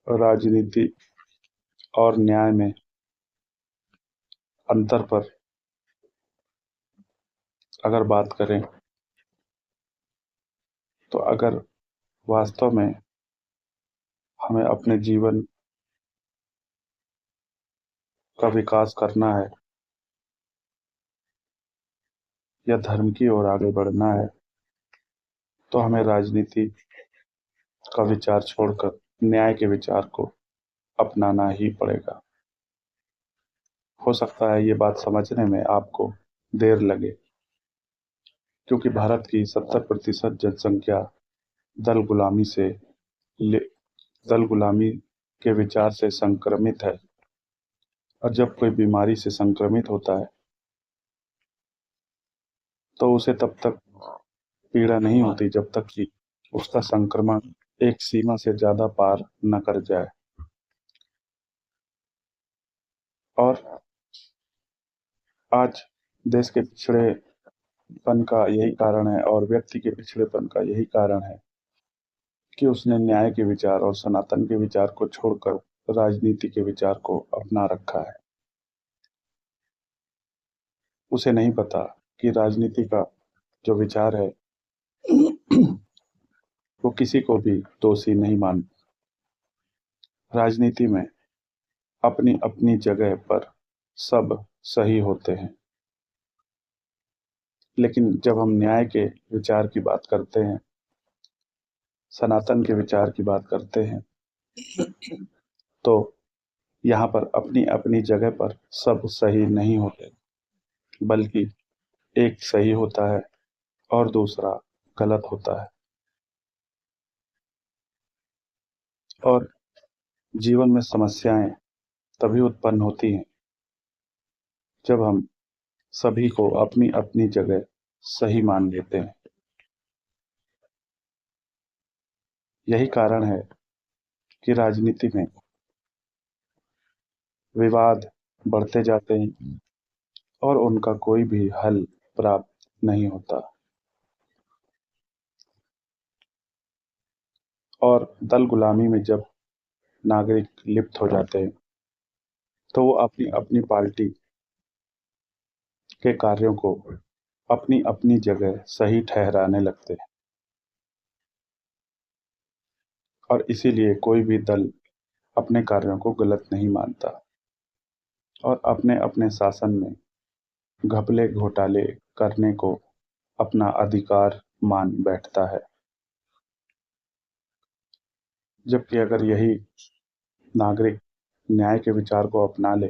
राजनीति और न्याय में अंतर पर अगर बात करें तो अगर वास्तव में हमें अपने जीवन का विकास करना है या धर्म की ओर आगे बढ़ना है तो हमें राजनीति का विचार छोड़कर न्याय के विचार को अपनाना ही पड़ेगा। हो सकता है ये बात समझने में आपको देर लगे, क्योंकि भारत की 70% जनसंख्या दल गुलामी से दल गुलामी के विचार से संक्रमित है। और जब कोई बीमारी से संक्रमित होता है तो उसे तब तक पीड़ा नहीं होती जब तक कि उसका संक्रमण एक सीमा से ज्यादा पार न कर जाए। और आज देश के पिछड़ेपन का यही कारण है और व्यक्ति के पिछड़ेपन का यही कारण है कि उसने न्याय के विचार और सनातन के विचार को छोड़कर राजनीति के विचार को अपना रखा है। उसे नहीं पता कि राजनीति का जो विचार है वो किसी को भी दोषी नहीं मानता। राजनीति में अपनी अपनी जगह पर सब सही होते हैं, लेकिन जब हम न्याय के विचार की बात करते हैं, सनातन के विचार की बात करते हैं, तो यहाँ पर अपनी अपनी जगह पर सब सही नहीं होते, बल्कि एक सही होता है और दूसरा गलत होता है। और जीवन में समस्याएं तभी उत्पन्न होती हैं जब हम सभी को अपनी अपनी जगह सही मान लेते हैं। यही कारण है कि राजनीति में विवाद बढ़ते जाते हैं और उनका कोई भी हल प्राप्त नहीं होता। और दल गुलामी में जब नागरिक लिप्त हो जाते हैं तो वो अपनी अपनी पार्टी के कार्यों को अपनी अपनी जगह सही ठहराने लगते हैं। और इसीलिए कोई भी दल अपने कार्यों को गलत नहीं मानता और अपने अपने शासन में घपले घोटाले करने को अपना अधिकार मान बैठता है। जबकि अगर यही नागरिक न्याय के विचार को अपना ले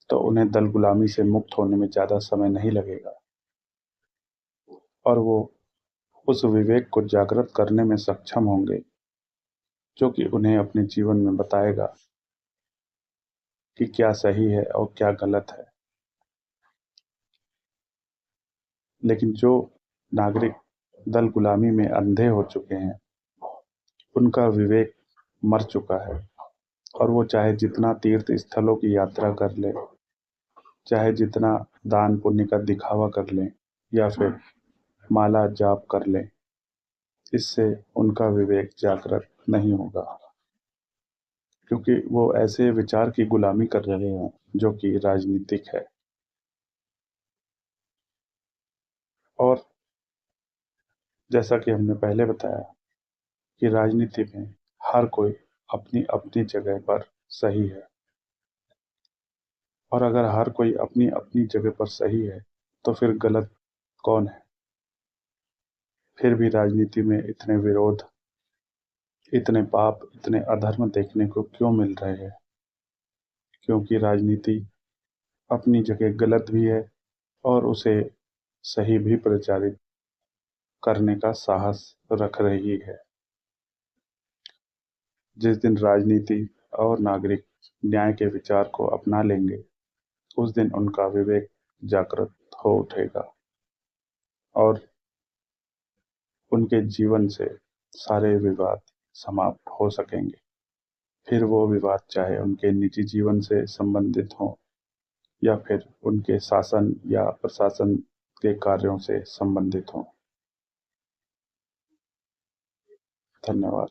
तो उन्हें दल गुलामी से मुक्त होने में ज्यादा समय नहीं लगेगा और वो उस विवेक को जागृत करने में सक्षम होंगे जो कि उन्हें अपने जीवन में बताएगा कि क्या सही है और क्या गलत है। लेकिन जो नागरिक दल गुलामी में अंधे हो चुके हैं, उनका विवेक मर चुका है और वो चाहे जितना तीर्थ स्थलों की यात्रा कर ले, चाहे जितना दान पुण्य का दिखावा कर लें या फिर माला जाप कर लें, इससे उनका विवेक जागृत नहीं होगा, क्योंकि वो ऐसे विचार की गुलामी कर रहे हैं जो कि राजनीतिक है। और जैसा कि हमने पहले बताया कि राजनीति में हर कोई अपनी अपनी जगह पर सही है, और अगर हर कोई अपनी अपनी जगह पर सही है तो फिर गलत कौन है? फिर भी राजनीति में इतने विरोध, इतने पाप, इतने अधर्म देखने को क्यों मिल रहे हैं? क्योंकि राजनीति अपनी जगह गलत भी है और उसे सही भी प्रचारित करने का साहस रख रही है। जिस दिन राजनीति और नागरिक न्याय के विचार को अपना लेंगे, उस दिन उनका विवेक जागृत हो उठेगा और उनके जीवन से सारे विवाद समाप्त हो सकेंगे। फिर वो विवाद चाहे उनके निजी जीवन से संबंधित हों या फिर उनके शासन या प्रशासन के कार्यों से संबंधित हों। धन्यवाद।